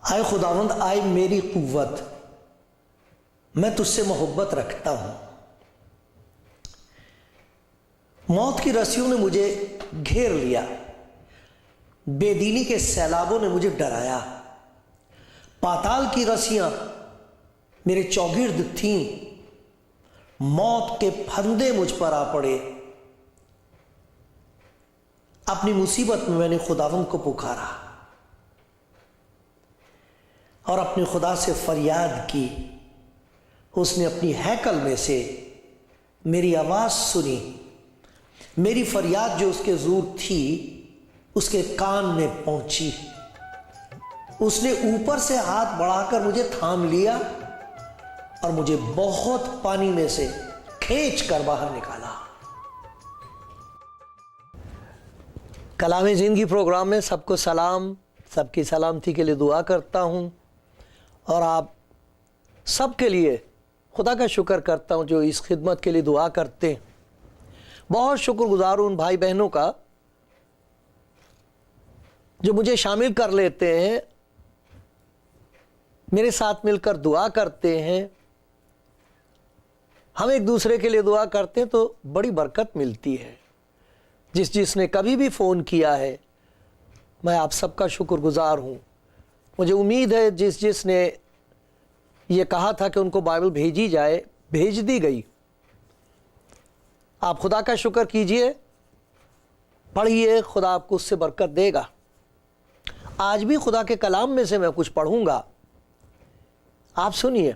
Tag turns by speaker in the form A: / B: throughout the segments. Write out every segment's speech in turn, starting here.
A: آئے خداوند، آئے میری قوت، میں تجھ سے محبت رکھتا ہوں۔ موت کی رسیوں نے مجھے گھیر لیا، بے دینی کے سیلابوں نے مجھے ڈرایا، پاتال کی رسیاں میرے چوگرد تھیں، موت کے پھندے مجھ پر آ پڑے۔ اپنی مصیبت میں نے خداوند کو پکارا اور اپنے خدا سے فریاد کی۔ اس نے اپنی ہیکل میں سے میری آواز سنی، میری فریاد جو اس کے زور تھی اس کے کان میں پہنچی۔ اس نے اوپر سے ہاتھ بڑھا کر مجھے تھام لیا اور مجھے بہت پانی میں سے کھینچ کر باہر نکالا۔ کلام زندگی پروگرام میں سب کو سلام، سب کی سلامتی کے لیے دعا کرتا ہوں، اور آپ سب کے لیے خدا کا شکر کرتا ہوں جو اس خدمت کے لیے دعا کرتے ہیں۔ بہت شکر گزار ہوں ان بھائی بہنوں کا جو مجھے شامل کر لیتے ہیں، میرے ساتھ مل کر دعا کرتے ہیں۔ ہم ایک دوسرے کے لیے دعا کرتے ہیں تو بڑی برکت ملتی ہے۔ جس نے کبھی بھی فون کیا ہے، میں آپ سب کا شکر گزار ہوں۔ مجھے امید ہے جس نے یہ کہا تھا کہ ان کو بائبل بھیجی جائے، بھیج دی گئی۔ آپ خدا کا شکر کیجئے، پڑھیے، خدا آپ کو اس سے برکت دے گا۔ آج بھی خدا کے کلام میں سے میں کچھ پڑھوں گا، آپ سنیے۔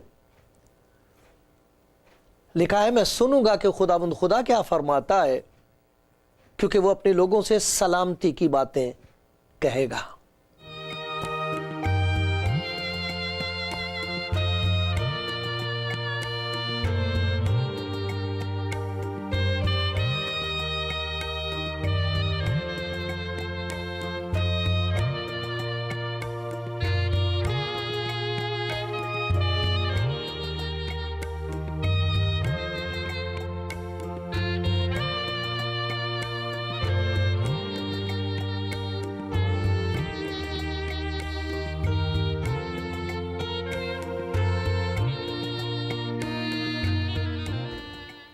A: لکھا ہے، میں سنوں گا کہ خداوند خدا کیا فرماتا ہے، کیونکہ وہ اپنے لوگوں سے سلامتی کی باتیں کہے گا۔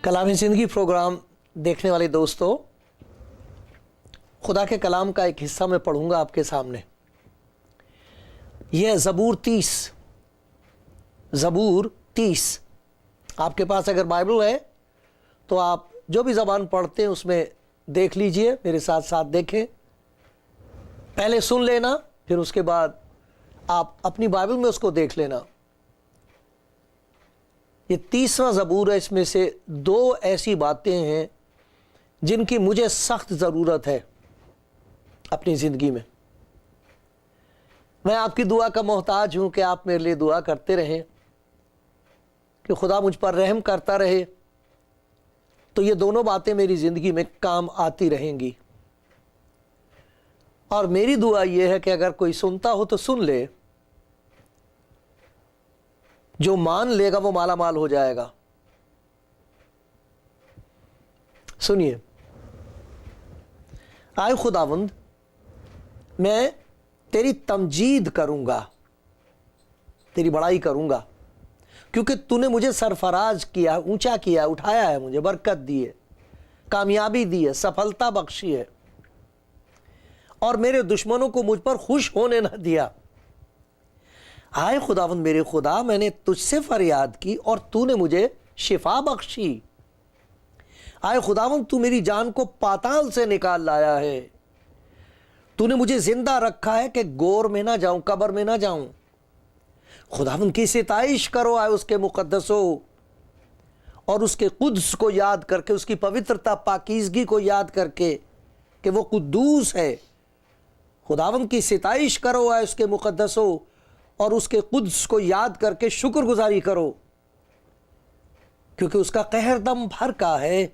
A: کلام زندگی پروگرام دیکھنے والے دوستو، خدا کے کلام کا ایک حصہ میں پڑھوں گا آپ کے سامنے۔ یہ زبور 30 آپ کے پاس اگر بائبل ہے تو آپ جو بھی زبان پڑھتے ہیں اس میں دیکھ لیجئے، میرے ساتھ ساتھ دیکھیں، پہلے سن لینا، پھر اس کے بعد آپ اپنی بائبل میں اس کو دیکھ لینا۔ یہ 30واں زبور ہے، اس میں سے 2 ایسی باتیں ہیں جن کی مجھے سخت ضرورت ہے اپنی زندگی میں۔ میں آپ کی دعا کا محتاج ہوں کہ آپ میرے لیے دعا کرتے رہیں کہ خدا مجھ پر رحم کرتا رہے، تو یہ دونوں باتیں میری زندگی میں کام آتی رہیں گی۔ اور میری دعا یہ ہے کہ اگر کوئی سنتا ہو تو سن لے، جو مان لے گا وہ مالا مال ہو جائے گا۔ سنیے، آئے خداوند، میں تیری تمجید کروں گا، تیری بڑائی کروں گا، کیونکہ تو نے مجھے سرفراز کیا، اونچا کیا، اٹھایا ہے، مجھے برکت دی ہے، کامیابی دی ہے، سفلتا بخشی ہے، اور میرے دشمنوں کو مجھ پر خوش ہونے نہ دیا۔ آئے خداوند میرے خدا، میں نے تجھ سے فریاد کی اور تو نے مجھے شفا بخشی۔ آئے خداوند، تو میری جان کو پاتال سے نکال لایا ہے، تو نے مجھے زندہ رکھا ہے کہ گور میں نہ جاؤں، قبر میں نہ جاؤں۔ خداوند کی ستائش کرو، آئے اس کے مقدسو، اور اس کے قدس کو یاد کر کے، اس کی پوترتا پاکیزگی کو یاد کر کے کہ وہ قدوس ہے۔ خداوند کی ستائش کرو، آئے اس کے مقدسو، اور اس کے قدس کو یاد کر کے شکر گزاری کرو، کیونکہ اس کا قہر دم بھر کا ہے،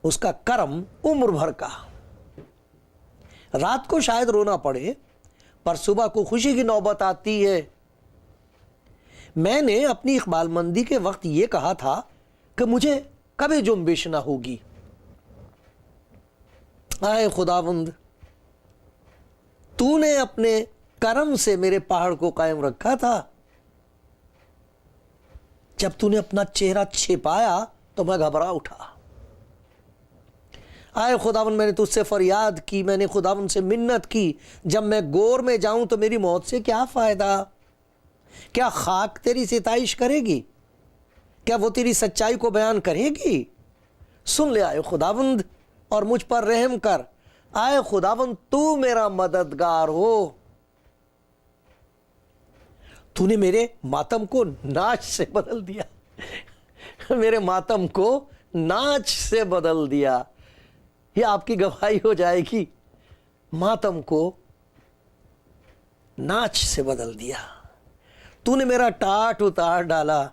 A: اس کا کرم عمر بھر کا۔ رات کو شاید رونا پڑے، پر صبح کو خوشی کی نوبت آتی ہے۔ میں نے اپنی اقبال مندی کے وقت یہ کہا تھا کہ مجھے کبھی جنبش نہ ہوگی۔ آئے خداوند، تو نے اپنے کرم سے میرے پہاڑ کو قائم رکھا تھا۔ جب تو نے اپنا چہرہ چھپایا تو میں گھبرا اٹھا۔ آئے خداوند، میں نے تجھ سے فریاد کی، میں نے خداوند سے منت کی، جب میں گور میں جاؤں تو میری موت سے کیا فائدہ؟ کیا خاک تیری ستائش کرے گی؟ کیا وہ تیری سچائی کو بیان کرے گی؟ سن لے آئے خداوند اور مجھ پر رحم کر۔ آئے خداوند، تو میرا مددگار ہو۔ تو نے میرے ماتم کو ناچ سے بدل دیا، میرے ماتم کو ناچ سے بدل دیا۔ یہ آپ کی گواہی ہو جائے گی، ماتم کو ناچ سے بدل دیا۔ تو نے میرا ٹاٹ اتار ڈالا،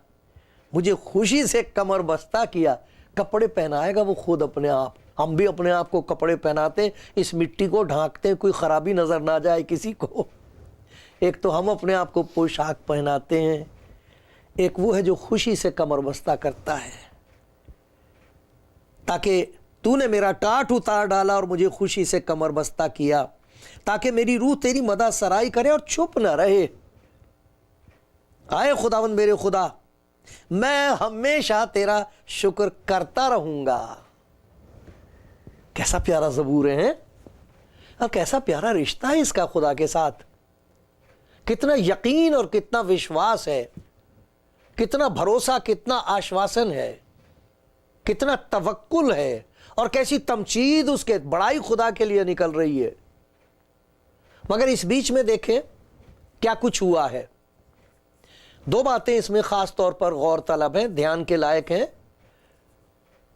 A: مجھے خوشی سے کمر بستہ کیا۔ کپڑے پہنائے گا وہ خود اپنے آپ، ہم بھی اپنے آپ کو کپڑے پہناتے، اس مٹی کو ڈھانکتے، کوئی خرابی نظر نہ جائے کسی کو۔ ایک تو ہم اپنے آپ کو پوشاک پہناتے ہیں، ایک وہ ہے جو خوشی سے کمر بستہ کرتا ہے، تاکہ تو نے میرا ٹاٹ اتار ڈالا اور مجھے خوشی سے کمر بستہ کیا، تاکہ میری روح تیری مدح سرائی کرے اور چھپ نہ رہے۔ آئے خداوند میرے خدا، میں ہمیشہ تیرا شکر کرتا رہوں گا۔ کیسا پیارا زبور ہے، اور کیسا پیارا رشتہ ہے اس کا خدا کے ساتھ۔ کتنا یقین اور کتنا وشواس ہے، کتنا بھروسہ، کتنا آشواسن ہے، کتنا توکل ہے، اور کیسی تمجید اس کے بڑائی خدا کے لیے نکل رہی ہے۔ مگر اس بیچ میں دیکھیں کیا کچھ ہوا ہے۔ دو باتیں اس میں خاص طور پر غور طلب ہیں، دھیان کے لائق ہیں۔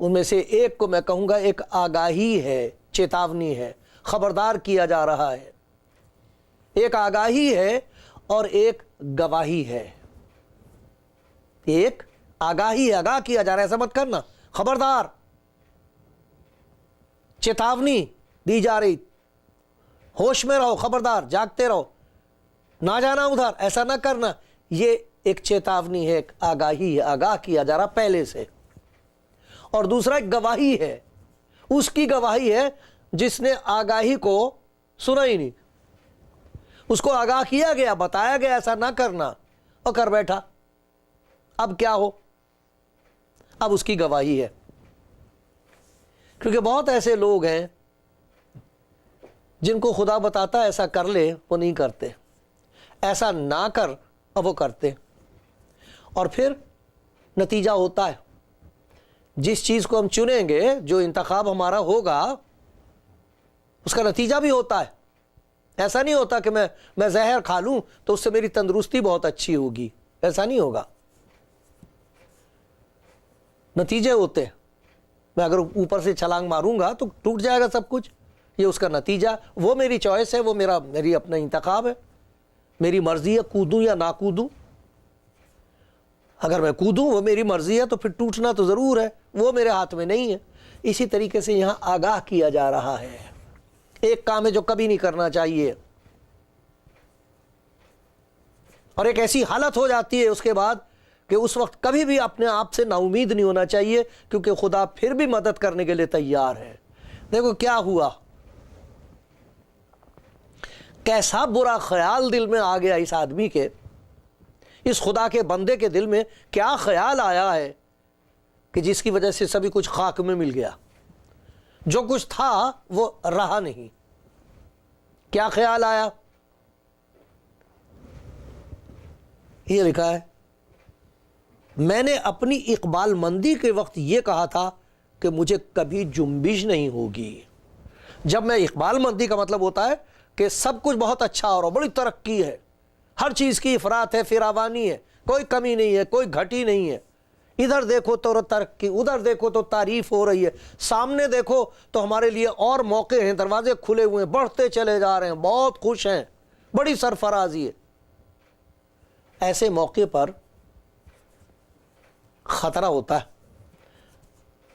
A: ان میں سے ایک کو میں کہوں گا ایک آگاہی ہے، چیتاونی ہے، خبردار کیا جا رہا ہے۔ ایک آگاہی ہے اور ایک گواہی ہے۔ ایک آگاہی ہے، آگاہ کیا جا رہا ہے، ایسا مت کرنا، خبردار، چیتاونی دی جا رہی، ہوش میں رہو، خبردار، جاگتے رہو، نہ جانا ادھر، ایسا نہ کرنا۔ یہ ایک چیتاونی ہے، ایک آگاہی ہے، آگاہ کیا جا رہا پہلے سے۔ اور دوسرا ایک گواہی ہے، اس کی گواہی ہے جس نے آگاہی کو سنا ہی نہیں، اس کو آگاہ کیا گیا، بتایا گیا ایسا نہ کرنا، اور کر بیٹھا۔ اب کیا ہو؟ اب اس کی گواہی ہے۔ کیونکہ بہت ایسے لوگ ہیں جن کو خدا بتاتا ہے ایسا کر لے، وہ نہیں کرتے، ایسا نہ کر اور وہ کرتے، اور پھر نتیجہ ہوتا ہے۔ جس چیز کو ہم چنیں گے، جو انتخاب ہمارا ہوگا، اس کا نتیجہ بھی ہوتا ہے۔ ایسا نہیں ہوتا کہ میں زہر کھا لوں تو اس سے میری تندرستی بہت اچھی ہوگی، ایسا نہیں ہوگا۔ نتیجے ہوتے ہیں۔ میں اگر اوپر سے چھلانگ ماروں گا تو ٹوٹ جائے گا سب کچھ، یہ اس کا نتیجہ، وہ میری چوائس ہے، وہ میری اپنا انتخاب ہے، میری مرضی ہے کودوں یا نہ کودوں۔ اگر میں کودوں، وہ میری مرضی ہے، تو پھر ٹوٹنا تو ضرور ہے، وہ میرے ہاتھ میں نہیں ہے۔ اسی طریقے سے یہاں آگاہ کیا جا رہا ہے، ایک کام ہے جو کبھی نہیں کرنا چاہیے، اور ایک ایسی حالت ہو جاتی ہے اس کے بعد کہ اس وقت کبھی بھی اپنے آپ سے نا امید نہیں ہونا چاہیے، کیونکہ خدا پھر بھی مدد کرنے کے لیے تیار ہے۔ دیکھو کیا ہوا، کیسا برا خیال دل میں آ گیا اس آدمی کے، اس خدا کے بندے کے دل میں کیا خیال آیا ہے کہ جس کی وجہ سے سبھی کچھ خاک میں مل گیا، جو کچھ تھا وہ رہا نہیں۔ کیا خیال آیا؟ یہ لکھا ہے، میں نے اپنی اقبال مندی کے وقت یہ کہا تھا کہ مجھے کبھی جنبش نہیں ہوگی۔ جب میں اقبال مندی کا مطلب ہوتا ہے کہ سب کچھ بہت اچھا اور بڑی ترقی ہے، ہر چیز کی افراط ہے، فراوانی ہے، کوئی کمی نہیں ہے، کوئی گھٹی نہیں ہے، ادھر دیکھو تو ترقی، ادھر دیکھو تو تعریف ہو رہی ہے، سامنے دیکھو تو ہمارے لیے اور موقع ہیں، دروازے کھلے ہوئے ہیں، بڑھتے چلے جا رہے ہیں، بہت خوش ہیں، بڑی سرفرازی ہے۔ ایسے موقع پر خطرہ ہوتا ہے.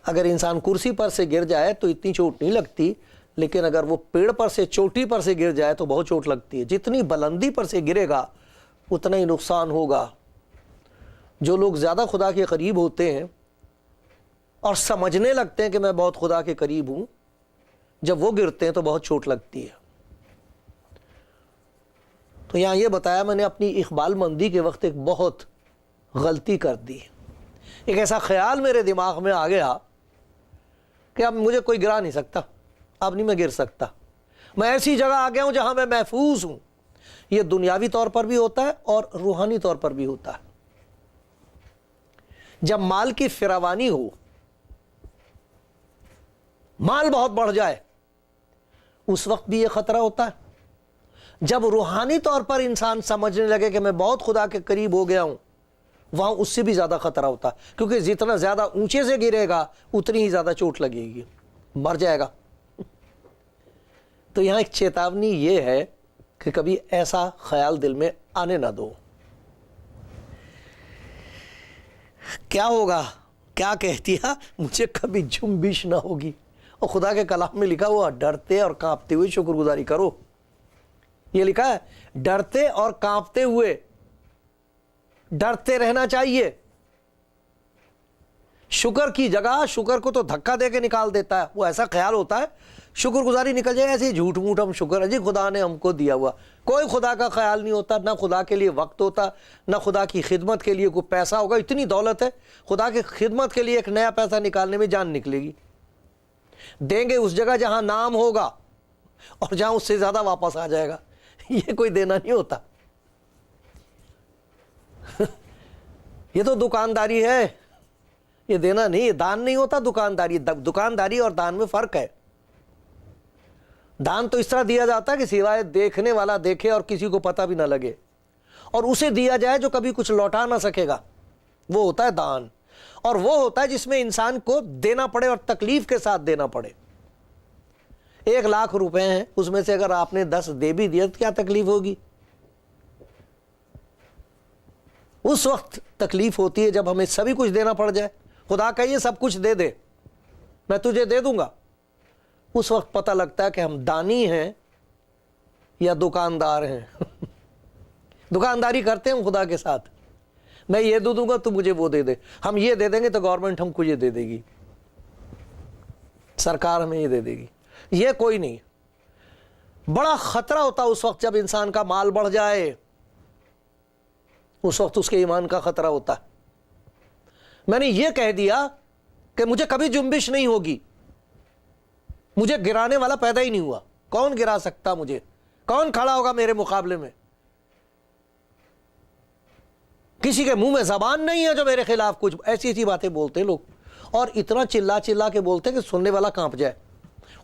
A: اگر انسان کرسی پر سے گر جائے تو اتنی چوٹ نہیں لگتی، لیکن اگر وہ پیڑ پر سے، چوٹی پر سے گر جائے تو بہت چوٹ لگتی ہے. جتنی بلندی پر سے گرے گا اتنا ہی نقصان ہوگا. جو لوگ زیادہ خدا کے قریب ہوتے ہیں اور سمجھنے لگتے ہیں کہ میں بہت خدا کے قریب ہوں، جب وہ گرتے ہیں تو بہت چوٹ لگتی ہے. تو یہاں یہ بتایا میں نے اپنی اقبال مندی کے وقت ایک بہت غلطی کر دی. ایک ایسا خیال میرے دماغ میں آ گیا کہ اب مجھے کوئی گرا نہیں سکتا، اب نہیں میں گر سکتا. میں ایسی جگہ آ گیا ہوں جہاں میں محفوظ ہوں. یہ دنیاوی طور پر بھی ہوتا ہے اور روحانی طور پر بھی ہوتا ہے. جب مال کی فراوانی ہو، مال بہت بڑھ جائے، اس وقت بھی یہ خطرہ ہوتا ہے. جب روحانی طور پر انسان سمجھنے لگے کہ میں بہت خدا کے قریب ہو گیا ہوں، وہاں اس سے بھی زیادہ خطرہ ہوتا ہے، کیونکہ جتنا زیادہ اونچے سے گرے گا اتنی ہی زیادہ چوٹ لگے گی، مر جائے گا. تو یہاں ایک چیتاونی یہ ہے کہ کبھی ایسا خیال دل میں آنے نہ دو. کیا ہوگا؟ کیا کہہ دیا؟ مجھے کبھی جنبش نہ ہوگی. اور خدا کے کلام میں لکھا ہوا ڈرتے اور کانپتے ہوئے شکر گزاری کرو. یہ لکھا ہے ڈرتے اور کانپتے ہوئے. ڈرتے رہنا چاہیے. شکر کی جگہ شکر کو تو دھکا دے کے نکال دیتا ہے. وہ ایسا خیال ہوتا ہے شکر گزاری نکل جائے، ایسے جھوٹ موٹ ہم شکر ہے جی خدا نے ہم کو دیا ہوا. کوئی خدا کا خیال نہیں ہوتا، نہ خدا کے لیے وقت ہوتا، نہ خدا کی خدمت کے لیے کوئی پیسہ ہوگا. اتنی دولت ہے، خدا کی خدمت کے لیے ایک نیا پیسہ نکالنے میں جان نکلے گی. دیں گے اس جگہ جہاں نام ہوگا اور جہاں اس سے زیادہ واپس آ جائے گا. یہ کوئی دینا نہیں ہوتا. یہ تو دکانداری ہے، یہ دینا نہیں، یہ دان نہیں ہوتا. دکانداری اور دان میں فرق ہے. دان تو اس طرح دیا جاتا ہے کہ سوائے دیکھنے والا دیکھے اور کسی کو پتہ بھی نہ لگے، اور اسے دیا جائے جو کبھی کچھ لوٹا نہ سکے گا. وہ ہوتا ہے دان. اور وہ ہوتا ہے جس میں انسان کو دینا پڑے اور تکلیف کے ساتھ دینا پڑے. 1,00,000 روپے ہیں، اس میں سے اگر آپ نے 10 دے بھی دیا تو کیا تکلیف ہوگی؟ اس وقت تکلیف ہوتی ہے جب ہمیں سبھی کچھ دینا پڑ جائے. خدا کہیے سب کچھ دے دے، میں تجھے دے دوں گا. اس وقت پتہ لگتا ہے کہ ہم دانی ہیں یا دکاندار ہیں. دکانداری کرتے ہیں ہم خدا کے ساتھ. میں یہ دے دوں گا تو مجھے وہ دے دے. ہم یہ دے دیں گے تو گورنمنٹ ہم کو یہ دے دے گی، سرکار ہمیں یہ دے دے گی. یہ کوئی نہیں. بڑا خطرہ ہوتا اس وقت جب انسان کا مال بڑھ جائے. اس وقت اس کے ایمان کا خطرہ ہوتا ہے. میں نے یہ کہہ دیا کہ مجھے کبھی جنبش نہیں ہوگی. مجھے گرانے والا پیدا ہی نہیں ہوا. کون گرا سکتا مجھے؟ کون کھڑا ہوگا میرے مقابلے میں؟ کسی کے منہ میں زبان نہیں ہے جو میرے خلاف کچھ ایسی ایسی باتیں بولتے لوگ، اور اتنا چلا چلا کے بولتے کہ سننے والا کانپ جائے.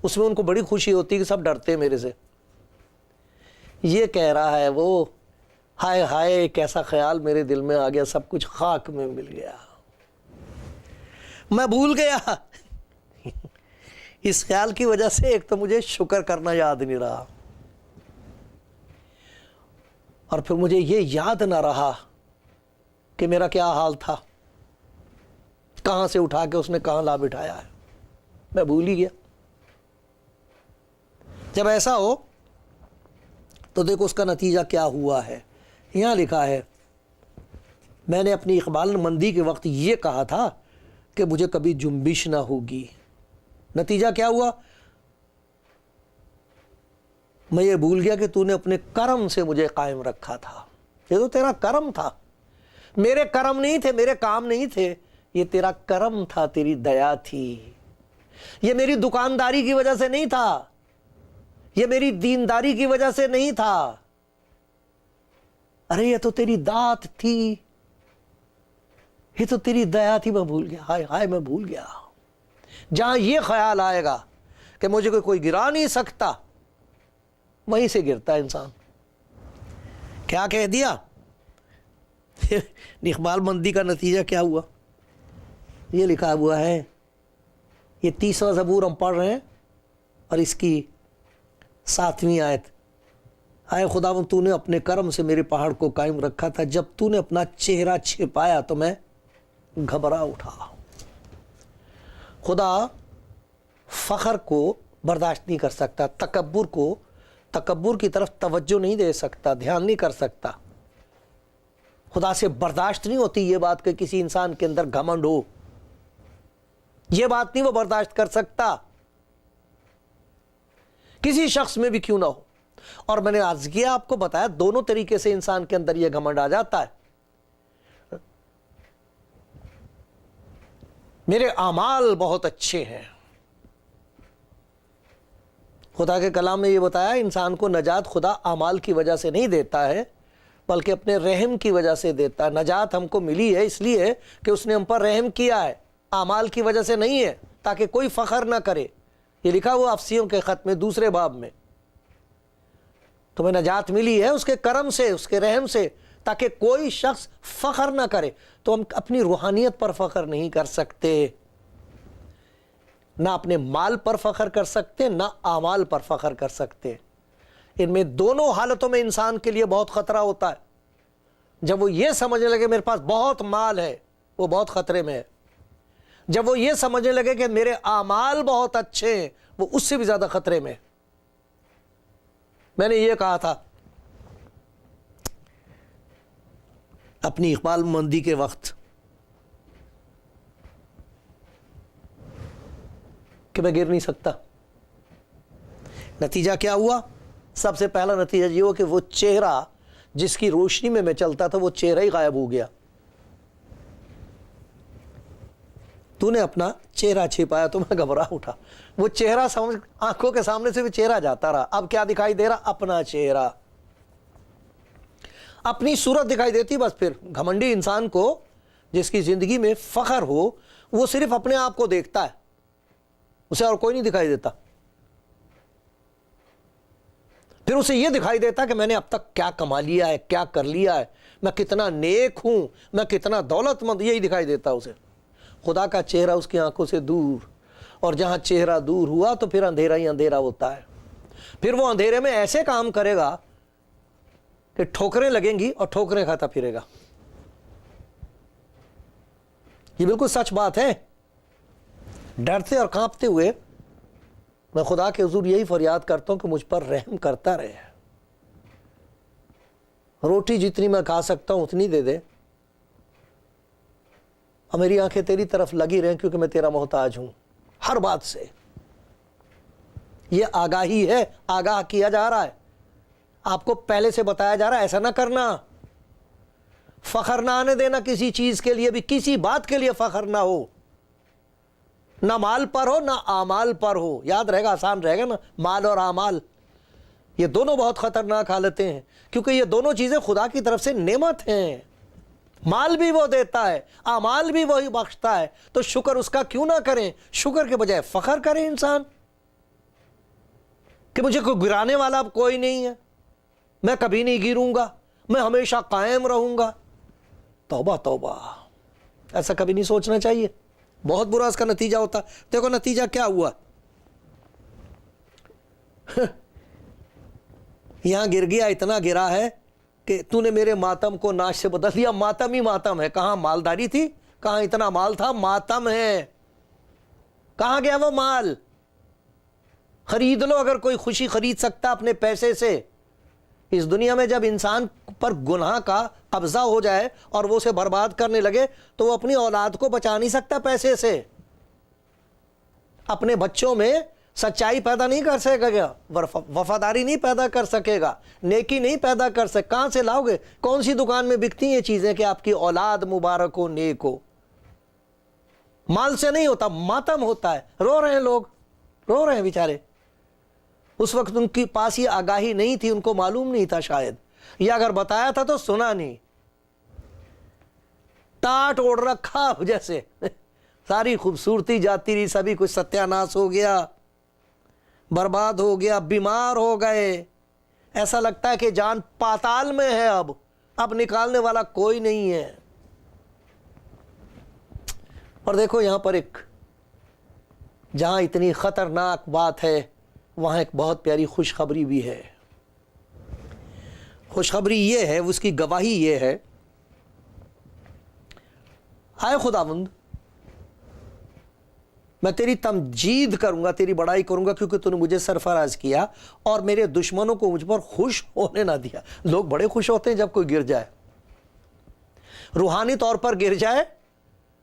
A: اس میں ان کو بڑی خوشی ہوتی کہ سب ڈرتے میرے سے. یہ کہہ رہا ہے وہ، ہائے ہائے کیسا خیال میرے دل میں آ گیا، سب کچھ خاک میں مل گیا، میں بھول گیا. اس خیال کی وجہ سے ایک تو مجھے شکر کرنا یاد نہیں رہا، اور پھر مجھے یہ یاد نہ رہا کہ میرا کیا حال تھا، کہاں سے اٹھا کے اس نے کہاں لا بٹھایا ہے. میں بھول ہی گیا. جب ایسا ہو تو دیکھو اس کا نتیجہ کیا ہوا ہے. یہاں لکھا ہے میں نے اپنی اقبال مندی کے وقت یہ کہا تھا کہ مجھے کبھی جنبش نہ ہوگی. نتیجہ کیا ہوا؟ میں یہ بھول گیا کہ تو نے اپنے کرم سے مجھے قائم رکھا تھا. یہ تو تیرا کرم تھا، میرے کرم نہیں تھے، میرے کام نہیں تھے. یہ تیرا کرم تھا، تیری دیا تھی. یہ میری دکانداری کی وجہ سے نہیں تھا، یہ میری دینداری کی وجہ سے نہیں تھا. ارے یہ تو تیری دات تھی، یہ تو تیری دیا تھی. میں بھول گیا. ہائے ہائے میں بھول گیا. جہاں یہ خیال آئے گا کہ مجھے کوئی گرا نہیں سکتا، وہیں سے گرتا ہے انسان. کیا کہہ دیا؟ اقبال مندی کا نتیجہ کیا ہوا؟ یہ لکھا ہوا ہے، یہ 30واں زبور ہم پڑھ رہے ہیں اور اس کی 7ویں آیت. اے خداوند تو نے اپنے کرم سے میرے پہاڑ کو قائم رکھا تھا، جب تو نے اپنا چہرہ چھپایا تو میں گھبرا اٹھا۔ خدا فخر کو برداشت نہیں کر سکتا، تکبر کی طرف توجہ نہیں دے سکتا، دھیان نہیں کر سکتا۔ خدا سے برداشت نہیں ہوتی یہ بات کہ کسی انسان کے اندر گھمنڈ ہو، یہ بات نہیں وہ برداشت کر سکتا، کسی شخص میں بھی کیوں نہ ہو۔ اور میں نے عرض کیا، آپ کو بتایا، دونوں طریقے سے انسان کے اندر یہ گھمنڈ آ جاتا ہے۔ میرے اعمال بہت اچھے ہیں، خدا کے کلام میں یہ بتایا انسان کو نجات خدا اعمال کی وجہ سے نہیں دیتا ہے بلکہ اپنے رحم کی وجہ سے دیتا ہے۔ نجات ہم کو ملی ہے اس لیے کہ اس نے ہم پر رحم کیا ہے، اعمال کی وجہ سے نہیں ہے، تاکہ کوئی فخر نہ کرے۔ یہ لکھا ہوا افسیوں کے خط میں 2 باب میں۔ تمہیں نجات ملی ہے اس کے کرم سے، اس کے رحم سے، تاکہ کوئی شخص فخر نہ کرے۔ تو ہم اپنی روحانیت پر فخر نہیں کر سکتے، نہ اپنے مال پر فخر کر سکتے، نہ اعمال پر فخر کر سکتے۔ ان میں دونوں حالتوں میں انسان کے لیے بہت خطرہ ہوتا ہے۔ جب وہ یہ سمجھنے لگے میرے پاس بہت مال ہے، وہ بہت خطرے میں ہے۔ جب وہ یہ سمجھنے لگے کہ میرے اعمال بہت اچھے ہیں، وہ اس سے بھی زیادہ خطرے میں ہے۔ میں نے یہ کہا تھا اپنی اقبال مندی کے وقت کہ میں گر نہیں سکتا۔ نتیجہ کیا ہوا؟ سب سے پہلا نتیجہ یہ ہوا کہ وہ چہرہ جس کی روشنی میں میں چلتا تھا، وہ چہرہ ہی غائب ہو گیا۔ تو نے اپنا چہرہ چھپایا تو میں گھبرا اٹھا۔ وہ چہرہ آنکھوں کے سامنے سے بھی چہرہ جاتا رہا۔ اب کیا دکھائی دے رہا؟ اپنا چہرہ، اپنی صورت دکھائی دیتی۔ بس پھر گھمنڈی انسان کو، جس کی زندگی میں فخر ہو، وہ صرف اپنے آپ کو دیکھتا ہے، اسے اور کوئی نہیں دکھائی دیتا۔ پھر اسے یہ دکھائی دیتا کہ میں نے اب تک کیا کما لیا ہے، کیا کر لیا ہے، میں کتنا نیک ہوں، میں کتنا دولت مند، یہی دکھائی دیتا اسے۔ خدا کا چہرہ اس کی آنکھوں سے دور، اور جہاں چہرہ دور ہوا تو پھر اندھیرا ہی اندھیرا ہوتا ہے۔ پھر وہ اندھیرے میں ایسے کام کرے گا کہ ٹھوکریں لگیں گی اور ٹھوکریں کھاتا پھرے گا۔ یہ بالکل سچ بات ہے۔ ڈرتے اور کانپتے ہوئے میں خدا کے حضور یہی فریاد کرتا ہوں کہ مجھ پر رحم کرتا رہے۔ روٹی جتنی میں کھا سکتا ہوں اتنی دے دے، اور میری آنکھیں تیری طرف لگی رہیں، کیونکہ میں تیرا محتاج ہوں ہر بات سے۔ یہ آگاہی ہے، آگاہ کیا جا رہا ہے، آپ کو پہلے سے بتایا جا رہا ہے ایسا نہ کرنا، فخر نہ آنے دینا کسی چیز کے لیے بھی، کسی بات کے لیے فخر نہ ہو، نہ مال پر ہو نہ اعمال پر ہو۔ یاد رہے گا، آسان رہے گا نا، مال اور اعمال یہ دونوں بہت خطرناک حالتیں ہیں، کیونکہ یہ دونوں چیزیں خدا کی طرف سے نعمت ہیں۔ مال بھی وہ دیتا ہے، اعمال بھی وہی بخشتا ہے، تو شکر اس کا کیوں نہ کریں؟ شکر کے بجائے فخر کرے انسان کہ مجھے کوئی گرانے والا اب کوئی نہیں ہے، میں کبھی نہیں گروں گا، میں ہمیشہ قائم رہوں گا۔ توبہ توبہ، ایسا کبھی نہیں سوچنا چاہیے، بہت برا اس کا نتیجہ ہوتا۔ دیکھو نتیجہ کیا ہوا، یہاں گر گیا، اتنا گرا ہے کہ تو نے میرے ماتم کو ناش سے بدل دیا۔ ماتم ہی ماتم ہے، کہاں مالداری تھی، کہاں اتنا مال تھا، ماتم ہے۔ کہاں گیا وہ مال؟ خرید لو، اگر کوئی خوشی خرید سکتا اپنے پیسے سے۔ اس دنیا میں جب انسان پر گناہ کا قبضہ ہو جائے اور وہ اسے برباد کرنے لگے تو وہ اپنی اولاد کو بچا نہیں سکتا پیسے سے، اپنے بچوں میں سچائی پیدا نہیں کر سکے گا، وفاداری نہیں پیدا کر سکے گا، نیکی نہیں پیدا کر سکے۔ کہاں سے لاؤ گے؟ کون سی دکان میں بکتی ہیں یہ چیزیں کہ آپ کی اولاد مبارک ہو، نیک ہو؟ مال سے نہیں ہوتا، ماتم ہوتا ہے۔ رو رہے ہیں لوگ، رو رہے ہیں بیچارے۔ اس وقت ان کی پاس یہ آگاہی نہیں تھی، ان کو معلوم نہیں تھا شاید، یا اگر بتایا تھا تو سنا نہیں، ٹاٹ اوڑ رکھا جیسے ساری خوبصورتی جاتی رہی، سبھی کچھ ستیہ ناش ہو گیا، برباد ہو گیا، بیمار ہو گئے، ایسا لگتا ہے کہ جان پاتال میں ہے، اب نکالنے والا کوئی نہیں ہے۔ اور دیکھو یہاں پر ایک، جہاں اتنی خطرناک بات ہے وہاں ایک بہت پیاری خوشخبری بھی ہے۔ خوشخبری یہ ہے, اس کی گواہی یہ ہے, اے خداوند میں تیری تمجید کروں گا, تیری بڑائی کروں گا, کیونکہ تو نے مجھے سرفراز کیا اور میرے دشمنوں کو مجھ پر خوش ہونے نہ دیا. لوگ بڑے خوش ہوتے ہیں جب کوئی گر جائے, روحانی طور پر گر جائے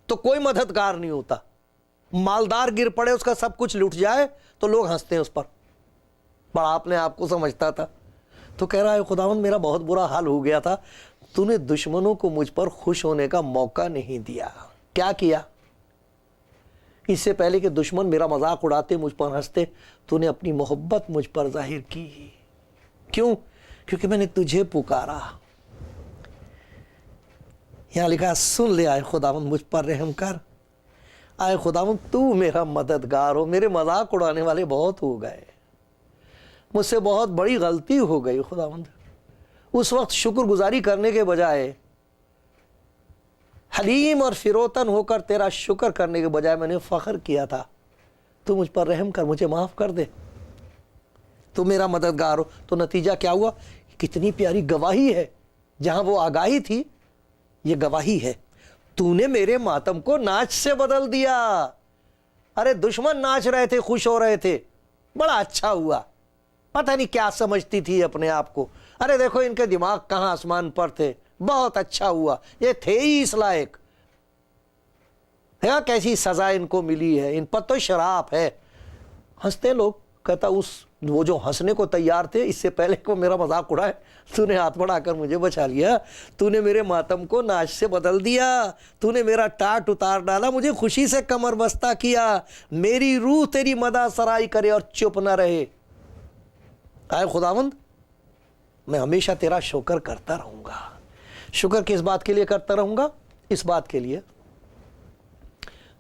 A: تو کوئی مددگار نہیں ہوتا. مالدار گر پڑے, اس کا سب کچھ لٹ جائے تو لوگ ہنستے ہیں اس پر, بڑا اپنے آپ کو سمجھتا تھا. تو کہہ رہا ہے خداوند میرا بہت برا حال ہو گیا تھا, تو نے دشمنوں کو مجھ پر خوش ہونے کا موقع نہیں دیا. کیا کیا؟ اس سے پہلے کہ دشمن میرا مذاق اڑاتے, مجھ پر ہنستے, تو نے اپنی محبت مجھ پر ظاہر کی. کیوں؟ کیونکہ میں نے تجھے پکارا. یہاں لکھا سن لے آئے خداوند مجھ پر رحم کر, آئے خداوند تو میرا مددگار ہو. میرے مذاق اڑانے والے بہت ہو گئے, مجھ سے بہت بڑی غلطی ہو گئی خداوند. اس وقت شکر گزاری کرنے کے بجائے, حلیم اور فروتن ہو کر تیرا شکر کرنے کے بجائے میں نے فخر کیا تھا. تو مجھ پر رحم کر, مجھے معاف کر دے, تو میرا مددگار ہو. تو نتیجہ کیا ہوا؟ کتنی پیاری گواہی ہے. جہاں وہ آگاہی تھی, یہ گواہی ہے. تو نے میرے ماتم کو ناچ سے بدل دیا. ارے دشمن ناچ رہے تھے, خوش ہو رہے تھے, بڑا اچھا ہوا. پتہ نہیں کیا سمجھتی تھی اپنے آپ کو. ارے دیکھو ان کے دماغ کہاں آسمان پر تھے, بہت اچھا ہوا, یہ تھے ہی اس لائق. کیسی سزا ان کو ملی ہے, ان پر تو شراپ ہے. ہنستے لوگ. کہتا وہ جو ہنسنے کو تیار تھے اس سے پہلے کہ وہ میرا مذاق اڑائے, تو نے ہاتھ بڑھا کر مجھے بچا لیا. تو نے میرے ماتم کو ناچ سے بدل دیا. تو نے میرا ٹاٹ اتار ڈالا, مجھے خوشی سے کمر بستہ کیا. میری روح تیری مدح سرائی کرے اور چپ نہ رہے. اے خداوند میں ہمیشہ تیرا شکر کرتا رہوں گا. شکر کس بات کے لیے کرتا رہوں گا؟ اس بات کے لیے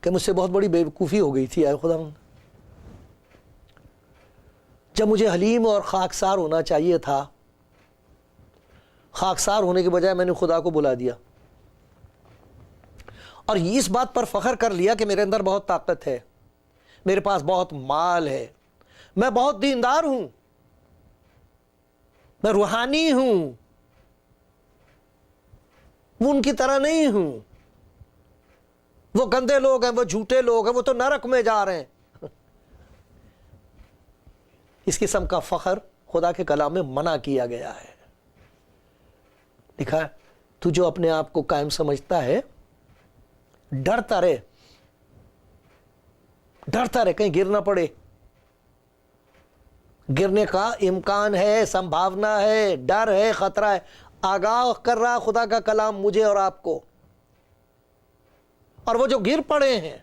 A: کہ مجھ سے بہت بڑی بیوقوفی ہو گئی تھی. اے خداوند جب مجھے حلیم اور خاکسار ہونا چاہیے تھا, خاکسار ہونے کے بجائے میں نے خدا کو بلا دیا, اور اس بات پر فخر کر لیا کہ میرے اندر بہت طاقت ہے, میرے پاس بہت مال ہے, میں بہت دیندار ہوں, میں روحانی ہوں, وہ ان کی طرح نہیں ہوں. وہ گندے لوگ ہیں, وہ جھوٹے لوگ ہیں, وہ تو نرک میں جا رہے ہیں. اس قسم کا فخر خدا کے کلام میں منع کیا گیا ہے. لکھا ہے تو جو اپنے آپ کو قائم سمجھتا ہے ڈرتا رہے, ڈرتا رہے کہیں گر نہ پڑے. گرنے کا امکان ہے, سمبھاونا ہے, ڈر ہے, خطرہ ہے. آگاہ کر رہا خدا کا کلام مجھے اور آپ کو. اور وہ جو گر پڑے ہیں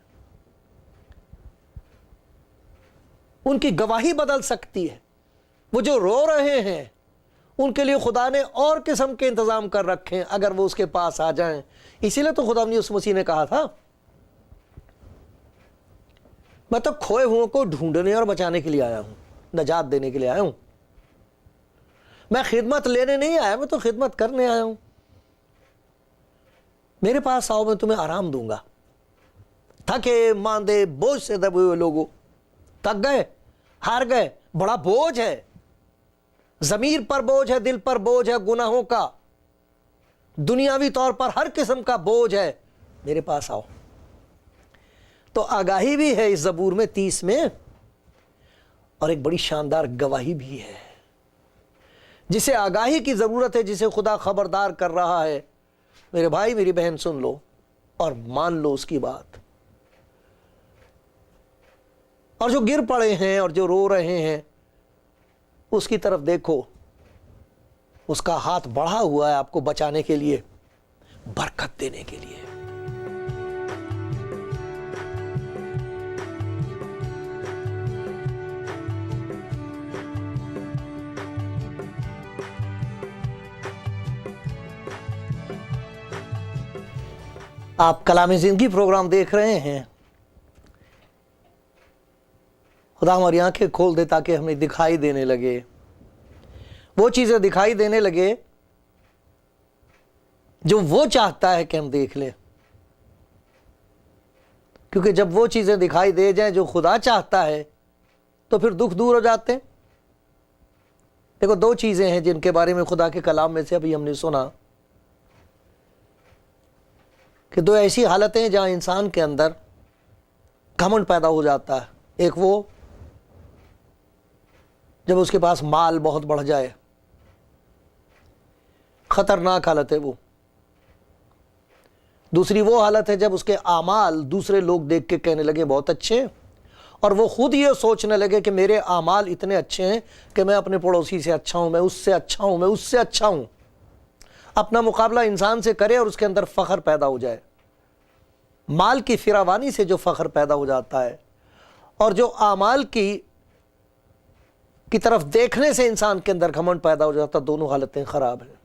A: ان کی گواہی بدل سکتی ہے. وہ جو رو رہے ہیں ان کے لیے خدا نے اور قسم کے انتظام کر رکھے ہیں اگر وہ اس کے پاس آ جائیں. اسی لیے تو خدا نے اس مسیح نے کہا تھا میں تو کھوئے ہوں کو ڈھونڈنے اور بچانے کے لیے آیا ہوں, نجات دینے کے لیے آیا ہوں. میں خدمت لینے نہیں آیا, میں تو خدمت کرنے آیا ہوں. میرے پاس آؤ, میں تمہیں آرام دوں گا. تھکے ماندے بوجھ سے دبے ہوئے لوگوں, تھک گئے, ہار گئے, بڑا بوجھ ہے, ضمیر پر بوجھ ہے, دل پر بوجھ ہے گناہوں کا, دنیاوی طور پر ہر قسم کا بوجھ ہے, میرے پاس آؤ. تو آگاہی بھی ہے اس زبور میں 30 میں, اور ایک بڑی شاندار گواہی بھی ہے. جسے آگاہی کی ضرورت ہے, جسے خدا خبردار کر رہا ہے, میرے بھائی میری بہن سن لو اور مان لو اس کی بات. اور جو گر پڑے ہیں اور جو رو رہے ہیں اس کی طرف دیکھو, اس کا ہاتھ بڑھا ہوا ہے آپ کو بچانے کے لیے, برکت دینے کے لیے. آپ کلام زندگی پروگرام دیکھ رہے ہیں. خدا ہماری آنکھیں کھول دے تاکہ ہمیں دکھائی دینے لگے, وہ چیزیں دکھائی دینے لگے جو وہ چاہتا ہے کہ ہم دیکھ لیں. کیونکہ جب وہ چیزیں دکھائی دے جائیں جو خدا چاہتا ہے تو پھر دکھ دور ہو جاتے ہیں. دیکھو دو چیزیں ہیں جن کے بارے میں خدا کے کلام میں سے ابھی ہم نے سنا کہ دو ایسی حالتیں ہیں جہاں انسان کے اندر گھمنڈ پیدا ہو جاتا ہے. ایک وہ جب اس کے پاس مال بہت بڑھ جائے، خطرناک حالت ہے وہ. دوسری وہ حالت ہے جب اس کے اعمال دوسرے لوگ دیکھ کے کہنے لگے بہت اچھے، اور وہ خود یہ سوچنے لگے کہ میرے اعمال اتنے اچھے ہیں کہ میں اپنے پڑوسی سے اچھا ہوں، میں اس سے اچھا ہوں، میں اس سے اچھا ہوں. اپنا مقابلہ انسان سے کرے اور اس کے اندر فخر پیدا ہو جائے. مال کی فراوانی سے جو فخر پیدا ہو جاتا ہے اور جو اعمال کی طرف دیکھنے سے انسان کے اندر گھمنڈ پیدا ہو جاتا ہے، دونوں حالتیں خراب ہیں،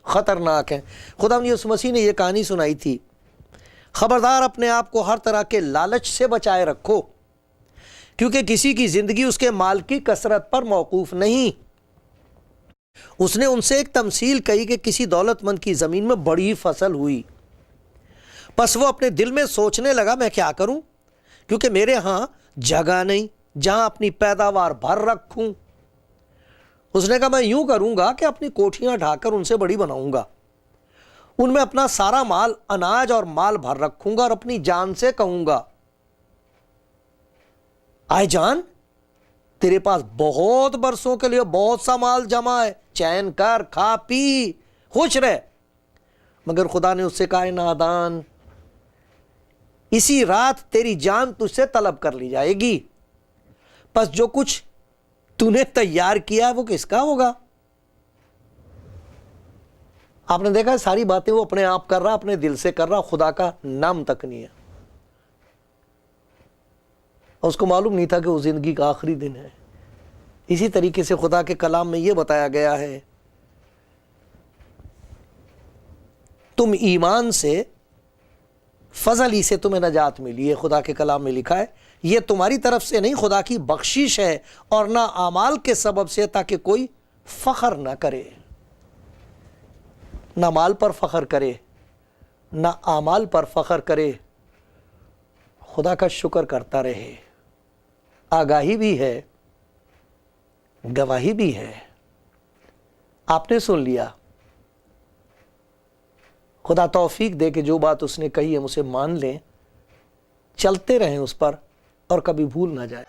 A: خطرناک ہیں. خدا یسوع مسیح نے یہ کہانی سنائی تھی، خبردار اپنے آپ کو ہر طرح کے لالچ سے بچائے رکھو، کیونکہ کسی کی زندگی اس کے مال کی کثرت پر موقوف نہیں. اس نے ان سے ایک تمثیل کہی کہ کسی دولت مند کی زمین میں بڑی فصل ہوئی. پس وہ اپنے دل میں سوچنے لگا میں کیا کروں، کیونکہ میرے ہاں جگہ نہیں جہاں اپنی پیداوار بھر رکھوں. اس نے کہا میں یوں کروں گا کہ اپنی کوٹھیاں ڈھا کر ان سے بڑی بناؤں گا، ان میں اپنا سارا مال اناج اور مال بھر رکھوں گا، اور اپنی جان سے کہوں گا آئے جان تیرے پاس بہت برسوں کے لیے بہت سا مال جمع ہے، چین کر، کھا پی، خوش رہ. مگر خدا نے اس سے کہا نادان، اسی رات تیری جان تجھ سے طلب کر لی جائے گی، پس جو کچھ تو نے تیار کیا ہے وہ کس کا ہوگا؟ آپ نے دیکھا ساری باتیں وہ اپنے آپ کر رہا، اپنے دل سے کر رہا، خدا کا نام تک نہیں ہے. اور اس کو معلوم نہیں تھا کہ وہ زندگی کا آخری دن ہے. اسی طریقے سے خدا کے کلام میں یہ بتایا گیا ہے، تم ایمان سے، فضل ہی سے تمہیں نجات ملی ہے. خدا کے کلام میں لکھا ہے یہ تمہاری طرف سے نہیں، خدا کی بخشش ہے، اور نہ اعمال کے سبب سے، تاکہ کوئی فخر نہ کرے. نہ مال پر فخر کرے، نہ اعمال پر فخر کرے، خدا کا شکر کرتا رہے. آگاہی بھی ہے، گواہی بھی ہے. آپ نے سن لیا، خدا توفیق دے کہ جو بات اس نے کہی ہم اسے مان لیں، چلتے رہیں اس پر اور کبھی بھول نہ جائیں.